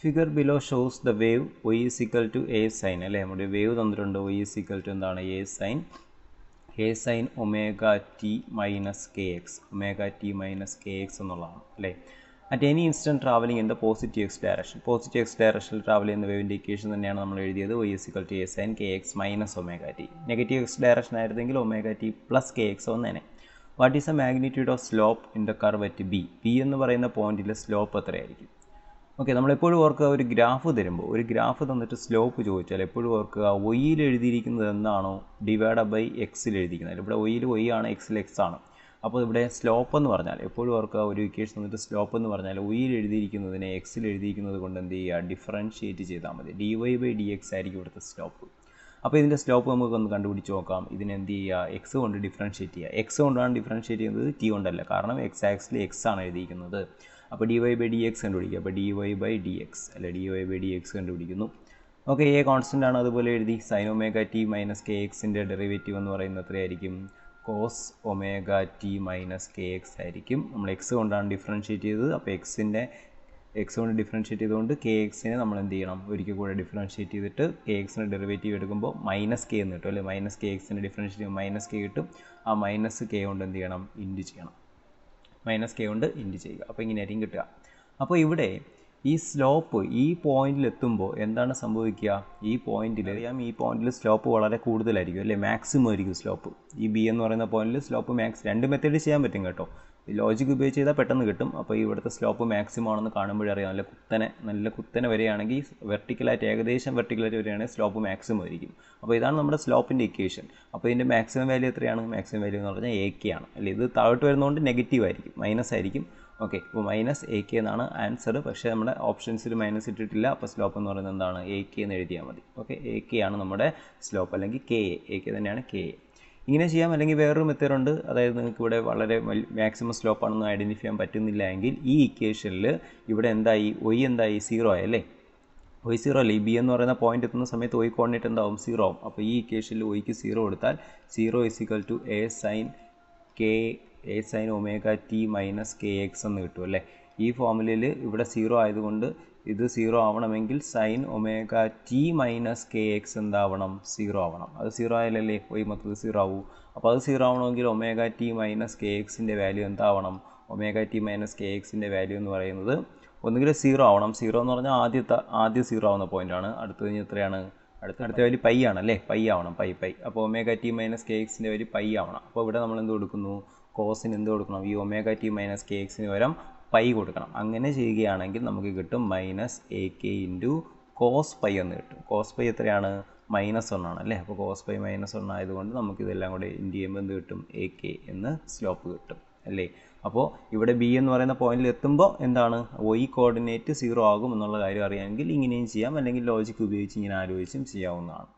Figure below shows the wave y is equal to a sin അല്ലേ, നമ്മുടെ wave തന്നിട്ടുണ്ട് y is equal to എന്താണ് a sin omega T minus K X എന്നുള്ളതാണ് അല്ലേ. At any instant travelling in the positive X ഡയറക്ഷനിൽ travel ചെയ്യുന്ന വേവിൻ്റെ equation തന്നെയാണ് നമ്മൾ എഴുതിയത് y is equal to a sin K X minus omega T. Negative X direction ആയിരുന്നെങ്കിൽ omega T plus K X വന്നേനെ. What is the magnitude of slope in the curve at B എന്ന് പറയുന്ന പോയിന്റിലെ slope എത്രയായിരിക്കും? Okay, നമ്മളെപ്പോഴും ഓർക്കുക, ഒരു graph തരുമ്പോൾ ഒരു ഗ്രാഫ് തന്നിട്ട് സ്ലോപ്പ് ചോദിച്ചാൽ എപ്പോഴും ഓർക്കുക ഒയിൽ എഴുതിയിരിക്കുന്നത് എന്താണോ ഡിവൈഡ് ബൈ എക്സിൽ എഴുതിയിരിക്കുന്നത്. ഇവിടെ ഒയിൽ y ആണ്, എക്സിൽ എക്സ് ആണ്. അപ്പോൾ ഇവിടെ സ്ലോപ്പ് എന്ന് പറഞ്ഞാൽ എപ്പോഴും ഓർക്കുക, ഒരു ഇക്വേഷൻ തന്നിട്ട് സ്ലോപ്പ് എന്ന് പറഞ്ഞാൽ ഒയിൽ എഴുതിയിരിക്കുന്നതിനെ എക്സിൽ എഴുതിയിരിക്കുന്നത് കൊണ്ട് എന്ത് ചെയ്യുക, ഡിഫറൻഷിയേറ്റ് ചെയ്താൽ മതി. dy/dx ആയിരിക്കും ഇവിടുത്തെ സ്ലോപ്പ്. അപ്പോൾ ഇതിൻ്റെ സ്ലോപ്പ് നമുക്കൊന്ന് കണ്ടുപിടിച്ച് നോക്കാം. ഇതിന് എന്ത് ചെയ്യുക, എക്സ് കൊണ്ട് ഡിഫറൻഷിയേറ്റ് ചെയ്യുക. എക്സ് കൊണ്ടാണ് ഡിഫറൻഷിയേറ്റ് ചെയ്യുന്നത്, ടി കൊണ്ടല്ല. കാരണം എക്സ് ആക്സിൽ എക്സ് ആണ് എഴുതിയിരിക്കുന്നത്. അപ്പോൾ dy/dx കണ്ടുപിടിക്കുക. അപ്പോൾ dy/dx അല്ലെ, dy/dx കണ്ടുപിടിക്കുന്നു. ഓക്കെ, എ കോൺസ്റ്റൻ്റ് ആണ്, അതുപോലെ എഴുതി. Sine omega T minus K എക്സിൻ്റെ ഡെറിവേറ്റീവ് എന്ന് പറയുന്നത് എത്രയായിരിക്കും? Cos omega T minus K x ആയിരിക്കും. നമ്മൾ എക്സ് കൊണ്ടാണ് ഡിഫറൻഷിയേറ്റ് ചെയ്തത്. അപ്പോൾ എക്സ് കൊണ്ട് ഡിഫറൻഷിയേറ്റ് ചെയ്തുകൊണ്ട് കെ എക്സിനെ നമ്മൾ എന്ത് ചെയ്യണം, ഒരിക്കൽ കൂടെ ഡിഫറൻഷിയേറ്റ് ചെയ്തിട്ട് കെ എക്സിൻ്റെ ഡെറിവേറ്റീവ് എടുക്കുമ്പോൾ മൈനസ് കെ എന്ന് കിട്ടും അല്ലേ. മൈനസ് കെ എക്സിൻ്റെ ഡിഫറൻഷിയേറ്റ് ചെയ്യുമ്പോൾ മൈനസ് കെ കിട്ടും. ആ മൈനസ് കെ കൊണ്ട് എന്ത് ചെയ്യണം, ഇൻറ്റു ചെയ്യണം. മൈനസ് കെ കൊണ്ട് ഇൻറ്റു ചെയ്യുക. അപ്പോൾ ഇങ്ങനെയായിരിക്കും കിട്ടുക. അപ്പോൾ ഇവിടെ ഈ സ്ലോപ്പ് ഈ പോയിന്റിൽ എത്തുമ്പോൾ എന്താണ് സംഭവിക്കുക, ഈ പോയിന്റിൽ സ്ലോപ്പ് വളരെ കൂടുതലായിരിക്കും അല്ലേ, മാക്സിമം ആയിരിക്കും സ്ലോപ്പ്. ഈ ബി എന്ന് പറയുന്ന പോയിന്റിൽ സ്ലോപ്പ് രണ്ട് മെത്തേഡ് ചെയ്യാൻ പറ്റും കേട്ടോ. ലോജിക് ഉപയോഗിച്ച് ചെയ്താൽ പെട്ടെന്ന് കിട്ടും. അപ്പോൾ ഇവിടുത്തെ സ്ലോപ്പ് മാക്സിമം ആണെന്ന് കാണുമ്പോഴറിയാം. നല്ല കുത്തനെ വരികയാണെങ്കിൽ ഏകദേശം വെർട്ടിക്കലായിട്ട് വരികയാണെങ്കിൽ സ്ലോപ്പ് മാക്സിമം ആയിരിക്കും. അപ്പോൾ ഇതാണ് നമ്മുടെ സ്ലോപ്പിൻ്റെ ഇക്വേഷൻ. അപ്പോൾ ഇതിൻ്റെ മാക്സിമം വാല്യൂ എത്രയാണ്? മാക്സിമം വാല്യൂ എന്ന് പറഞ്ഞാൽ AK ആണ് അല്ലേ. ഇത് താഴോട്ട് വരുന്നതുകൊണ്ട് നെഗറ്റീവ് ആയിരിക്കും, മൈനസ് ആയിരിക്കും. ഓക്കെ, അപ്പോൾ മൈനസ് AK എന്നാണ് ആൻസർ. പക്ഷേ നമ്മുടെ ഓപ്ഷൻസിൽ മൈനസ് ഇട്ടിട്ടില്ല. അപ്പോൾ സ്ലോപ്പ് എന്ന് പറയുന്നത് എന്താണ്, AK എന്ന് എഴുതിയാൽ മതി. ഓക്കെ, AK ആണ് നമ്മുടെ സ്ലോപ്പ്, അല്ലെങ്കിൽ AK തന്നെയാണ് KA. ഇങ്ങനെ ചെയ്യാം. അല്ലെങ്കിൽ വേറൊരു മെത്തേഡ് ഉണ്ട്. അതായത് നിങ്ങൾക്ക് ഇവിടെ വളരെ മാക്സിമം സ്ലോപ്പ് ആണെന്ന് ഐഡൻറ്റിഫൈ ചെയ്യാൻ പറ്റുന്നില്ല എങ്കിൽ ഈ ഇക്വേഷനിൽ ഇവിടെ എന്തായി, y എന്തായി, 0 ആയല്ലേ. y 0 അല്ലേ. ഈ ബി എന്ന് പറയുന്ന പോയിന്റ് എത്തുന്ന സമയത്ത് y കോർഡിനേറ്റ് എന്താവും, 0 ആവും. അപ്പോൾ ഈ ഇക്വേഷനിൽ yക്ക് 0 കൊടുത്താൽ 0 = a sin omega T minus K X എന്ന് കിട്ടും അല്ലേ. ഈ ഫോമുലയിൽ ഇവിടെ 0 ആയതുകൊണ്ട് ഇത് 0 ആവണമെങ്കിൽ sine omega T minus K X എന്താവണം, 0 ആവണം. അത് 0 ആയാലല്ലേ y മൊത്തത്തിൽ 0 ആവൂ. അപ്പോൾ അത് 0 ആവണമെങ്കിൽ ഒമേഗ ടി മൈനസ് കെ എക്സിൻ്റെ വാല്യൂ എന്താവണം, ഒമേഗ ടി മൈനസ് കെ എക്സിൻ്റെ വാല്യൂ എന്ന് പറയുന്നത് ഒന്നുകിൽ 0 ആവണം. 0 എന്ന് പറഞ്ഞാൽ ആദ്യം 0 ആവുന്ന പോയിൻ്റാണ്. അടുത്ത കഴിഞ്ഞ് എത്രയാണ്, അടുത്ത വാല്യൂ പൈ ആണല്ലേ, പൈ ആവണം, പൈ. അപ്പോൾ ഒമേഗ ടി മൈനസ് കെ എക്സിൻ്റെ വാല്യൂ പൈ ആവണം. അപ്പോൾ ഇവിടെ നമ്മൾ എന്ത് കൊടുക്കുന്നു, കോസിന് എന്ത് കൊടുക്കണം, ഈ ഒമേഗ ടി മൈനസ് കെ എക്സിന് പകരം പൈ കൊടുക്കണം. അങ്ങനെ ചെയ്യുകയാണെങ്കിൽ നമുക്ക് കിട്ടും -AK × cos പൈ എന്ന് കിട്ടും. കോസ് പൈ എത്രയാണ്, -1 ആണ് അല്ലേ. അപ്പോൾ കോസ് പൈ -1 ആയതുകൊണ്ട് നമുക്കിതെല്ലാം കൂടെ ഇൻറ്റു ചെയ്യുമ്പോൾ എന്ത് കിട്ടും, AK എന്ന് സ്ലോപ്പ് കിട്ടും അല്ലേ. അപ്പോൾ ഇവിടെ ബി എന്ന് പറയുന്ന പോയിന്റിൽ എത്തുമ്പോൾ എന്താണ്, y കോർഡിനേറ്റ് 0 ആകും എന്നുള്ള കാര്യം അറിയാമെങ്കിൽ ഇങ്ങനെയും ചെയ്യാം. അല്ലെങ്കിൽ ലോജിക്ക് ഉപയോഗിച്ച് ഇങ്ങനെ ആലോചിച്ചും ചെയ്യാവുന്നതാണ്.